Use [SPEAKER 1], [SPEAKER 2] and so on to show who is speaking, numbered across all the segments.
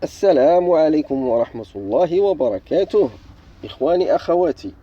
[SPEAKER 1] السلام عليكم ورحمة الله وبركاته. إخواني أخواتي،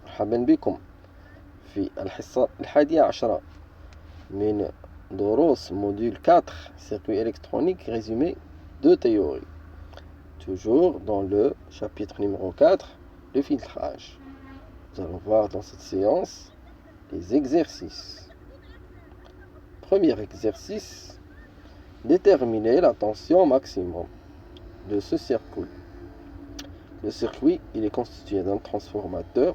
[SPEAKER 1] مرحبا بكم في الحصة 11 من دروس موديل 4 circuit électronique résumé de théorie. Toujours dans le chapitre numéro 4, le filtrage. Nous allons voir dans cette séance les exercices. Premier exercice, déterminer la tension maximum de ce circuit. Le circuit, il est constitué d'un transformateur.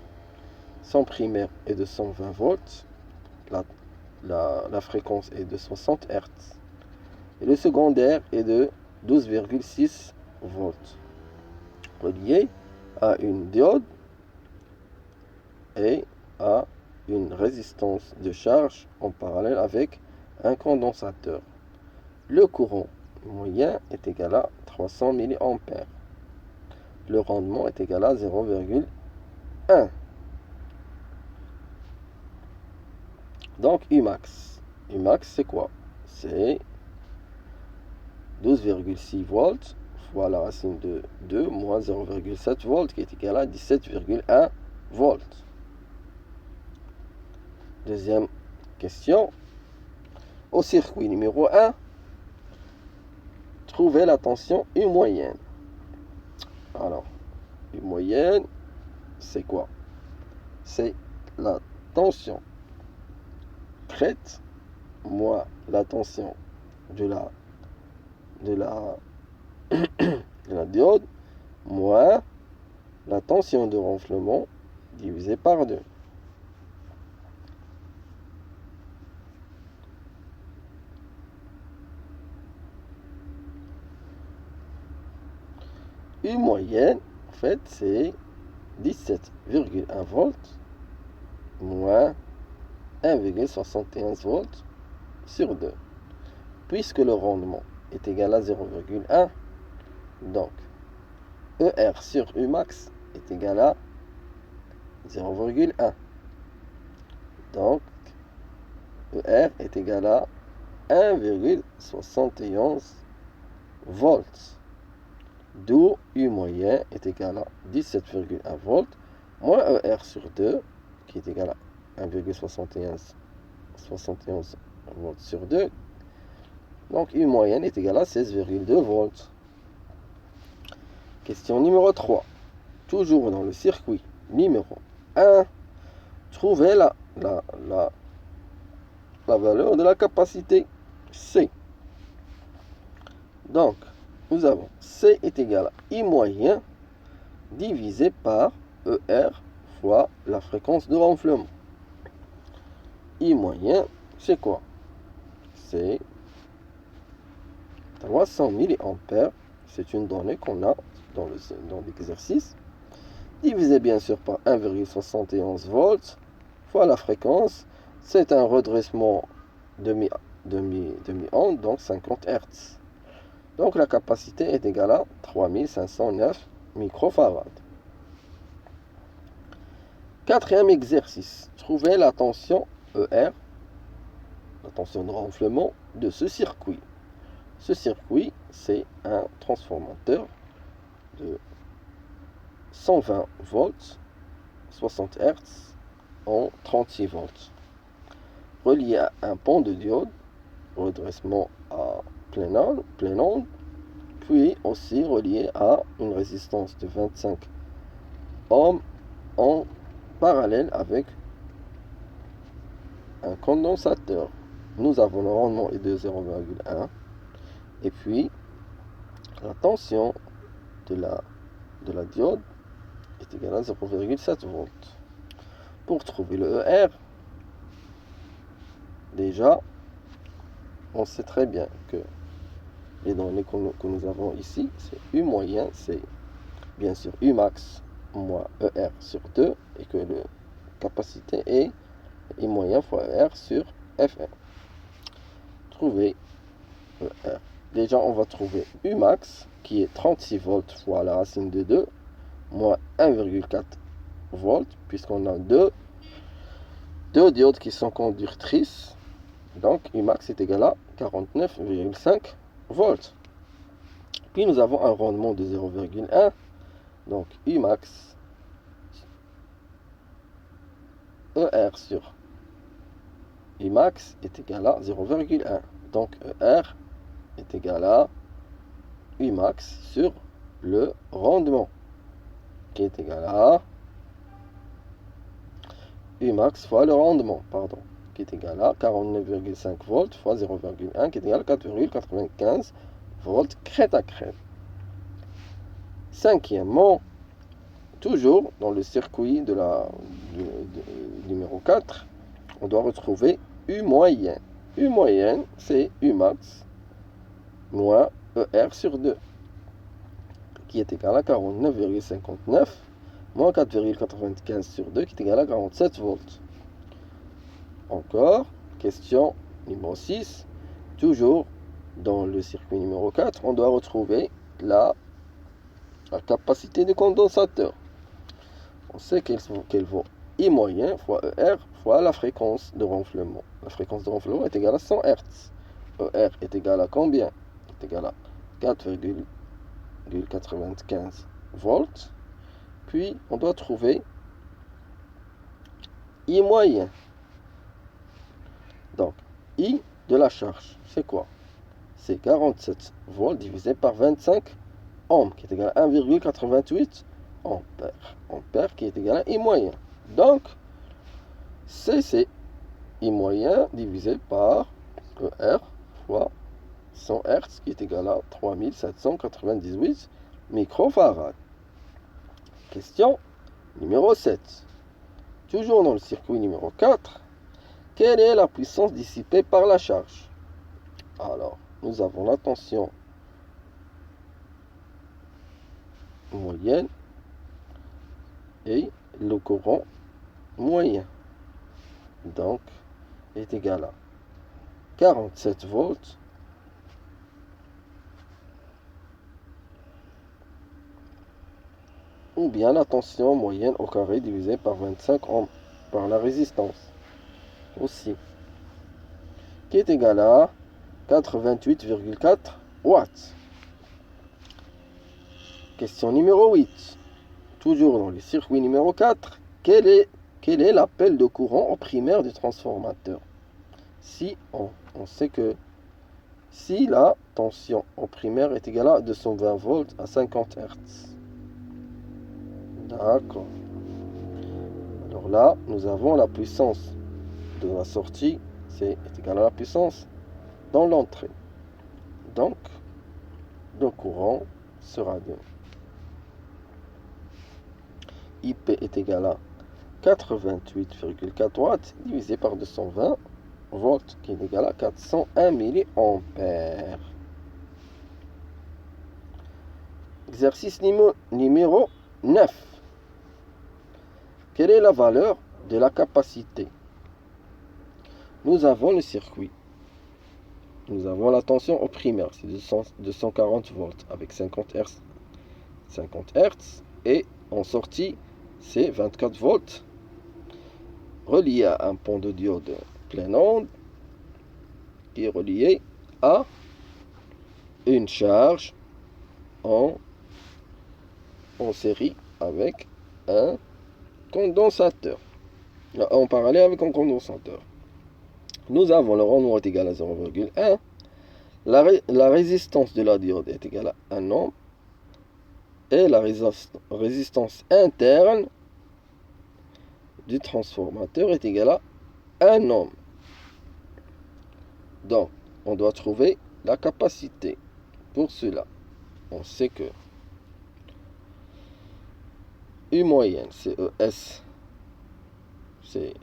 [SPEAKER 1] Son primaire est de 120 volts. La fréquence est de 60 Hz. Et le secondaire est de 12,6 volts. Relié à une diode et à une résistance de charge en parallèle avec un condensateur. Le courant moyen est égal à 300 mA. Le rendement est égal à 0,1. Donc Umax. Umax c'est quoi? C'est 12,6 volts fois la racine de 2 moins 0,7 volts qui est égal à 17,1 volts. Deuxième question. Au circuit numéro 1, trouvez la tension U moyenne. Alors, U moyenne, c'est quoi? C'est la tension crête moins la tension de la diode moins la tension de renflement divisé par 2. U moyenne, en fait, c'est 17,1 volts moins 1,71 volts sur 2. Puisque le rendement est égal à 0,1, donc ER sur Umax est égal à 0,1. Donc ER est égal à 1,71 volts. D'où U moyen est égal à 17,1 volts moins ER sur 2 qui est égal à 1,71 volts sur 2. Donc U moyenne est égal à 16,2 volts. Question numéro 3. Toujours dans le circuit numéro 1, trouvez la valeur de la capacité C. Donc, nous avons C est égal à I moyen divisé par ER fois la fréquence de renflement. I moyen, c'est quoi? C'est 300 mA. C'est une donnée qu'on a dans l'exercice. Divisé bien sûr par 1,71 volts fois la fréquence. C'est un redressement demi-onde, donc 50 Hz. Donc la capacité est égale à 3509 microfarads. Quatrième exercice. Trouvez la tension ER, la tension de renflement de ce circuit. Ce circuit, c'est un transformateur de 120 volts, 60 Hz en 36 volts. Relié à un pont de diode, redressement à plein onde, puis aussi relié à une résistance de 25 ohms en parallèle avec un condensateur. Nous avons le rendement est de 0,1 et puis la tension de la diode est égale à 0,7 volts. Pour trouver le ER, déjà, on sait très bien que les données que nous avons ici, c'est U moyen, c'est bien sûr U max moins ER sur 2 et que la capacité est I moyen fois ER sur Fr. Trouver ER. Déjà, on va trouver U max qui est 36 volts fois la racine de 2 moins 1,4 volts puisqu'on a deux diodes qui sont conductrices. Donc Umax est égal à 49,5 volts. Puis nous avons un rendement de 0,1. Donc U max ER sur U max est égal à 0,1. Donc ER est égal à U max sur le rendement, qui est égal à U max fois le rendement, pardon, qui est égal à 49,5 volts fois 0,1, qui est égal à 4,95 volts crête à crête. Cinquièmement, toujours dans le circuit du numéro 4, on doit retrouver U moyen. U moyenne, c'est U max moins ER sur 2, qui est égal à 49,59 moins 4,95 sur 2, qui est égal à 47 volts. Encore, question numéro 6. Toujours dans le circuit numéro 4, on doit retrouver la capacité du condensateur. On sait qu'elle vaut I moyen fois ER fois la fréquence de renflement. La fréquence de renflement est égale à 100 Hz. ER est égal à combien? Est égal à 4,95 volts. Puis, on doit trouver I moyen. Donc, I de la charge, c'est quoi? C'est 47 volts divisé par 25 ohms, qui est égal à 1,88 ampères. Ampères qui est égal à I moyen. Donc, c'est I moyen divisé par ER fois 100 Hz, qui est égal à 3798 microfarads. Question numéro 7. Toujours dans le circuit numéro 4, quelle est la puissance dissipée par la charge? Alors, nous avons la tension moyenne et le courant moyen. Donc, est égal à 47 volts ou bien la tension moyenne au carré divisé par 25 ohms par la résistance aussi, qui est égal à 88,4 watts. Question numéro 8. Toujours dans le circuit numéro 4, quel est l'appel de courant au primaire du transformateur? Si on sait que si la tension au primaire est égale à 220 volts à 50 Hz. D'accord. Alors là, nous avons la puissance de la sortie, est égal à la puissance dans l'entrée. Donc, le courant sera de IP est égal à 88,4 watts divisé par 220 volts, qui est égal à 401 milliampères. Exercice numéro 9. Quelle est la valeur de la capacité? Nous avons le circuit. Nous avons la tension au primaire, c'est 240 volts avec 50 Hz. 50 Hz. Et en sortie, c'est 24 volts. Relié à un pont de diode plein onde qui est relié à une charge en série avec un condensateur. En parallèle avec un condensateur. Nous avons le rendement est égal à 0,1. La résistance de la diode est égale à 1 ohm. Et la résistance interne du transformateur est égale à 1 ohm. Donc, on doit trouver la capacité. Pour cela, on sait que U moyenne, c'est ES, c'est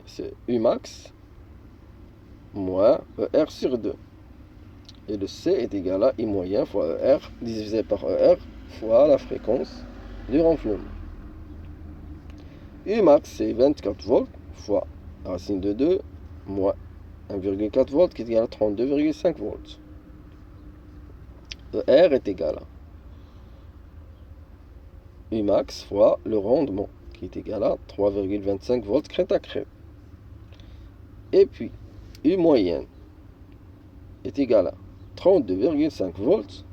[SPEAKER 1] U max, moins ER sur 2. Et le C est égal à I moyen fois ER divisé par ER fois la fréquence du renflement. U max, c'est 24 volts fois racine de 2 moins 1,4 volts qui est égal à 32,5 volts. ER est égal à U max fois le rendement qui est égal à 3,25 volts crête à crête. Et puis, U moyenne est égal à 32,5 volts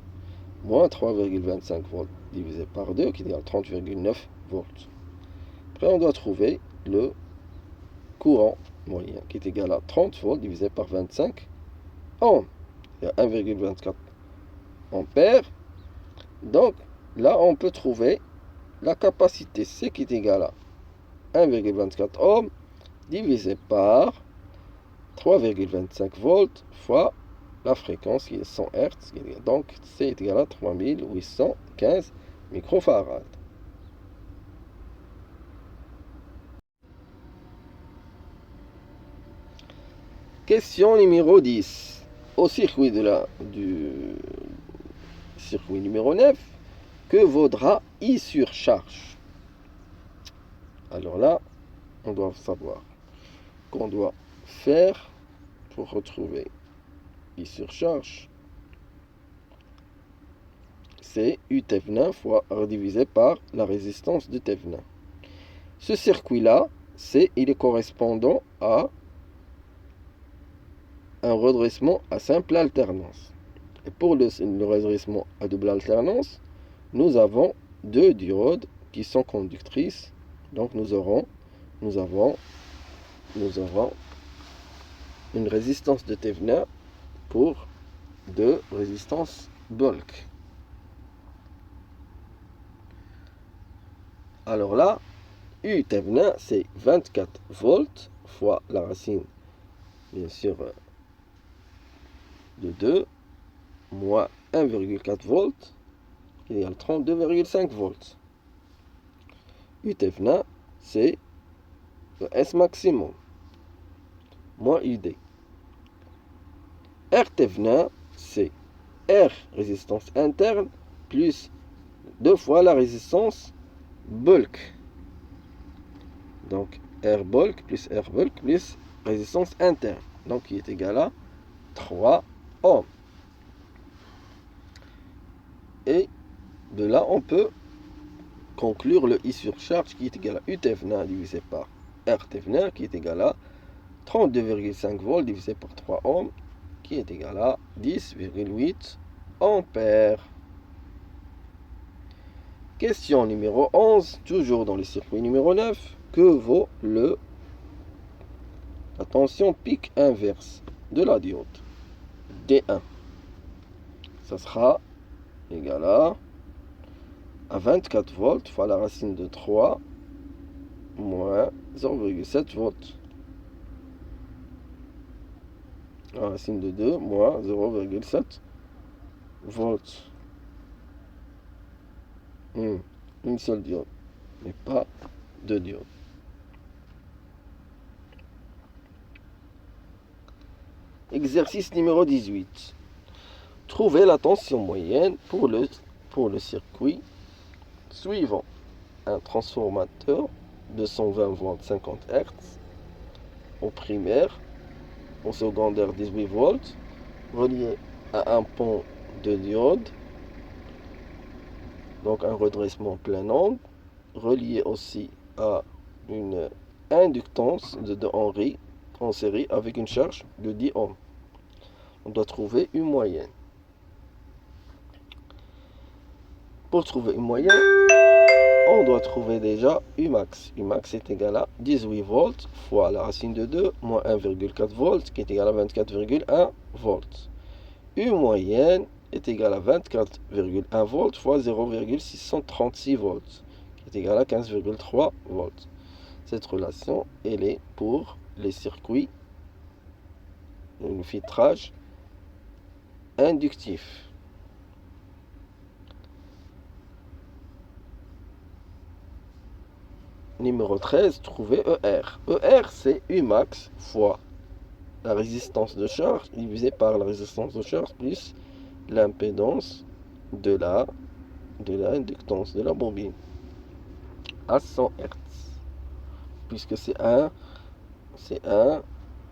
[SPEAKER 1] moins 3,25 volts divisé par 2 qui égale 30,9 volts. Après, on doit trouver le courant moyen qui est égal à 30 volts divisé par 25 ohms. Il y a 1,24 ampères. Donc, là, on peut trouver la capacité C qui est égale à 1,24 ohms divisé par 3,25 volts fois la fréquence qui est 100 Hz. Donc, C est égal à 3815 microfarads. Question numéro 10. Au circuit du circuit numéro 9, que vaudra I sur charge? Alors là, on doit savoir qu'on doit faire pour retrouver I sur charge. C'est U Thevenin fois R divisé par la résistance de Thevenin. Ce circuit-là, il est correspondant à un redressement à simple alternance. Et pour le redressement à double alternance, nous avons deux diodes qui sont conductrices. Donc nous avons une résistance de Thevenin pour deux résistances bulk. Alors là, U Thevenin, c'est 24 volts fois la racine, bien sûr, de 2 moins 1,4 volts qui égale 32,5 volts. U Thevenin, c'est le S maximum moins UD. R Thevenin, c'est R résistance interne plus 2 fois la résistance bulk. Donc R bulk plus résistance interne. Donc qui est égal à 3 ohms. Et de là, on peut conclure le I sur charge qui est égal à U Thevenin divisé par R Thevenin qui est égal à 32,5 volts divisé par 3 ohms qui est égal à 10,8 ampères. Question numéro 11, toujours dans le circuit numéro 9. Que vaut la tension pic inverse de la diode D1? Ça sera égal à 24 volts fois la racine de 3 moins 0,7 volts. La racine de 2 moins 0,7 volts. Une seule diode, mais pas deux diodes. Exercice numéro 18. Trouvez la tension moyenne pour le circuit suivant. Un transformateur de 120 volts 50 Hz au primaire, au secondaire 18 volts, relié à un pont de diode, donc un redressement plein angle, relié aussi à une inductance de 2 Henry en série avec une charge de 10 ohms. On doit trouver une moyenne. Pour trouver une moyenne, on doit trouver déjà U max. U max est égal à 18 volts fois la racine de 2 moins 1,4 volts qui est égal à 24,1 volts. U moyenne est égal à 24,1 volts fois 0,636 volts qui est égal à 15,3 volts. Cette relation, elle est pour les circuits, le filtrage inductif. Numéro 13, trouver ER. ER, c'est U max fois la résistance de charge divisée par la résistance de charge plus l'impédance de l'inductance de la bobine à 100 Hz. Puisque c'est un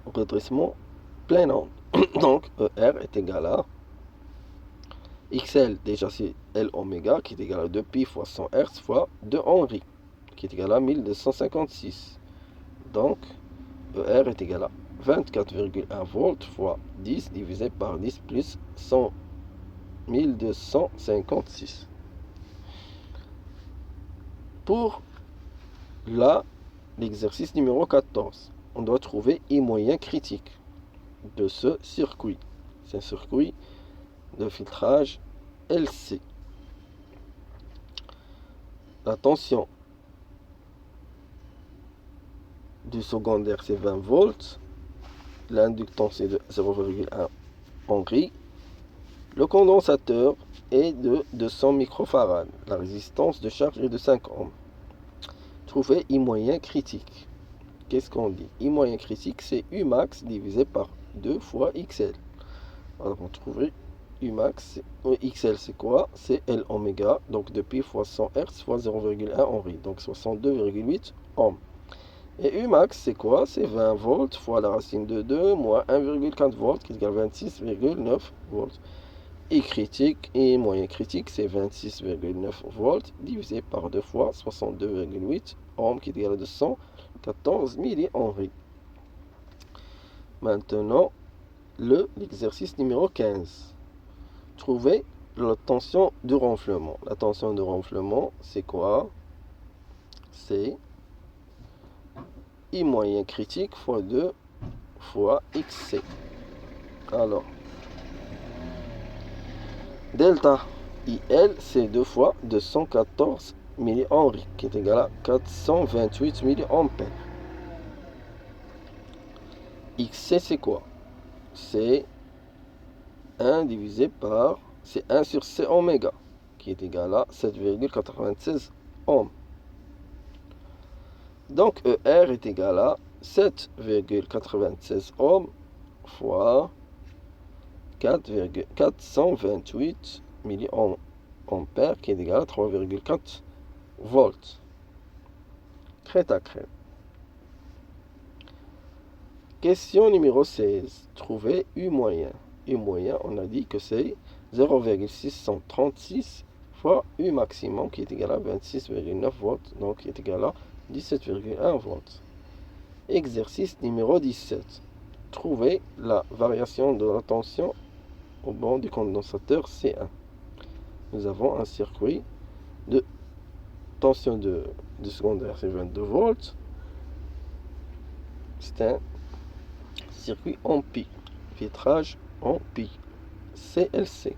[SPEAKER 1] redressement plein angle. Donc ER est égal à XL, déjà c'est L oméga qui est égal à 2 pi fois 100 Hz fois 2 Henry qui est égal à 1256. Donc ER est égal à 24,1 volts fois 10 divisé par 10 plus 100 1256. Pour l'exercice numéro 14, on doit trouver I moyen critique de ce circuit. C'est un circuit de filtrage LC. La tension du secondaire c'est 20 volts. L'inductance est de 0,1 Henry. Le condensateur est de 200 microfarads. La résistance de charge est de 5 ohms. Trouver I moyen critique. Qu'est-ce qu'on dit? I moyen critique, c'est U max divisé par 2 fois XL. Alors on trouve U max, XL c'est quoi? C'est L oméga, donc de pi fois 100 Hz fois 0,1 Henry, donc 62,8 ohms. Et U max c'est quoi? C'est 20 volts fois la racine de 2 moins 1,4 volts qui égale 26,9 volts. I critique, I moyen critique, c'est 26,9 volts divisé par 2 fois 62,8 ohms qui égale 214 millihenry. Maintenant, l'exercice numéro 15. Trouver la tension de renflement. La tension de renflement, c'est quoi? C'est I moyen critique fois 2 fois XC. Alors, delta IL, c'est 2 fois 214 millihenry, qui est égal à 428 milliampères. XC, c'est quoi? C'est 1 divisé par, c'est 1 sur C oméga, qui est égal à 7,96 ohms. Donc ER est égal à 7,96 ohms fois 428 milliampères qui est égal à 3,4 volts. Crête à crête. Question numéro 16. Trouver U moyen. U moyen, on a dit que c'est 0,636 fois U maximum qui est égal à 26,9 volts, donc qui est égal à 17,1 volts. Exercice numéro 17. Trouver la variation de la tension au banc du condensateur C1. Nous avons un circuit de tension de secondaire, c'est 22 volts. C'est un circuit en pi, filtrage en pi, CLC.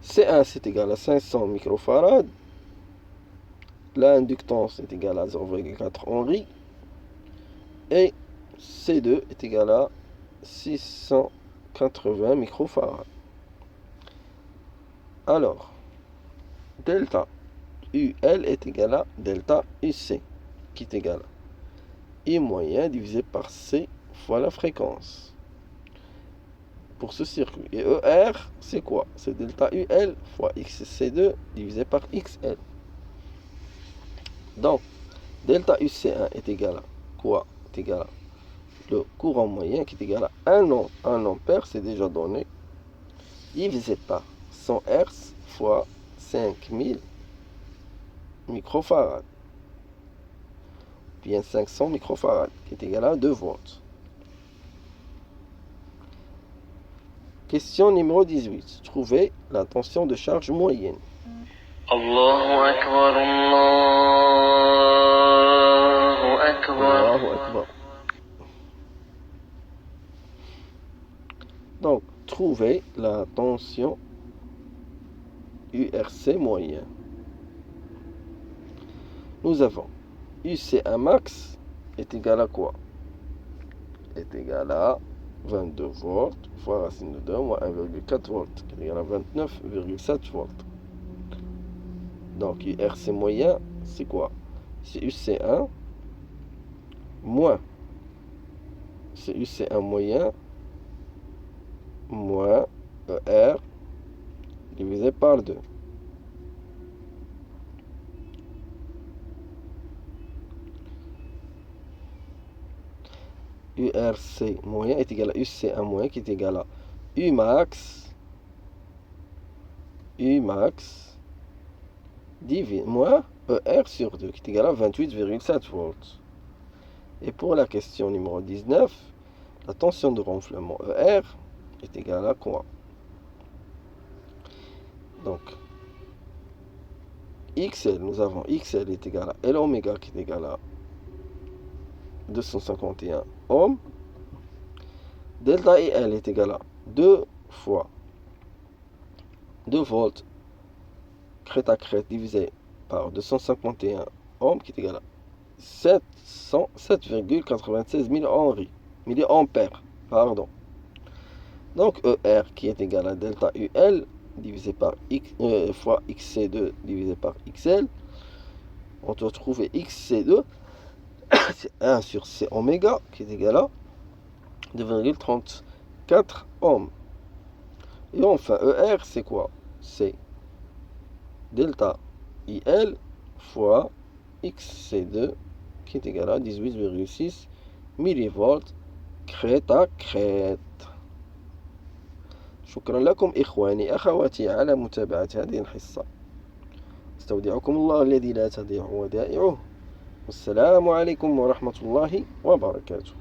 [SPEAKER 1] C1 c'est égal à 500 microfarads. L'inductance est égale à 0,4 Henry. Et C2 est égal à 680 microfarads. Alors, delta UL est égal à delta UC, qui est égal à I moyen divisé par C fois la fréquence. Pour ce circuit. Et ER, c'est quoi? C'est delta UL fois XC2 divisé par XL. Donc, delta UC1 est égal à quoi? Est égal à le courant moyen qui est égal à 1 ampère, c'est déjà donné, divisé par 100 Hz fois 5000 microfarads, bien 500 microfarads, qui est égal à 2 volts. Question numéro 18. Trouver la tension de charge moyenne.
[SPEAKER 2] Allahu Akbar, Allahu Akbar.
[SPEAKER 1] Allahu Akbar. Donc, trouver la tension URC moyen. Nous avons UC1 max est égal à quoi? Est égal à 22 volts fois racine de 2 moins 1,4 volts, qui est égal à 29,7 volts. Donc URC moyen, c'est quoi? C'est UC1 moins, c'est UC1 moyen moins ER divisé par 2. URC moyen est égal à UC1 moyen qui est égal à U max divisé moins ER sur 2 qui est égal à 28,7 volts. Et pour la question numéro 19, la tension de renflement ER est égale à quoi? Donc, XL, nous avons XL est égal à L oméga qui est égal à 251 ohms. Delta IL est égal à 2 fois 2 volts crête à crête divisé par 251 ohms qui est égal à 7,96 milliampères. Pardon. Donc ER qui est égal à delta UL divisé par X, fois XC2 divisé par XL. On doit trouver XC2, c'est 1 sur C oméga qui est égal à 2,34 ohms. Et enfin ER c'est quoi? C'est delta IL fois XC2 qui est égal à 18,6 millivolts crête à crête. شكرا لكم إخواني أخواتي على متابعة هذه الحصة. استودعكم الله الذي لا تضيع ودائعه. والسلام عليكم ورحمة الله وبركاته.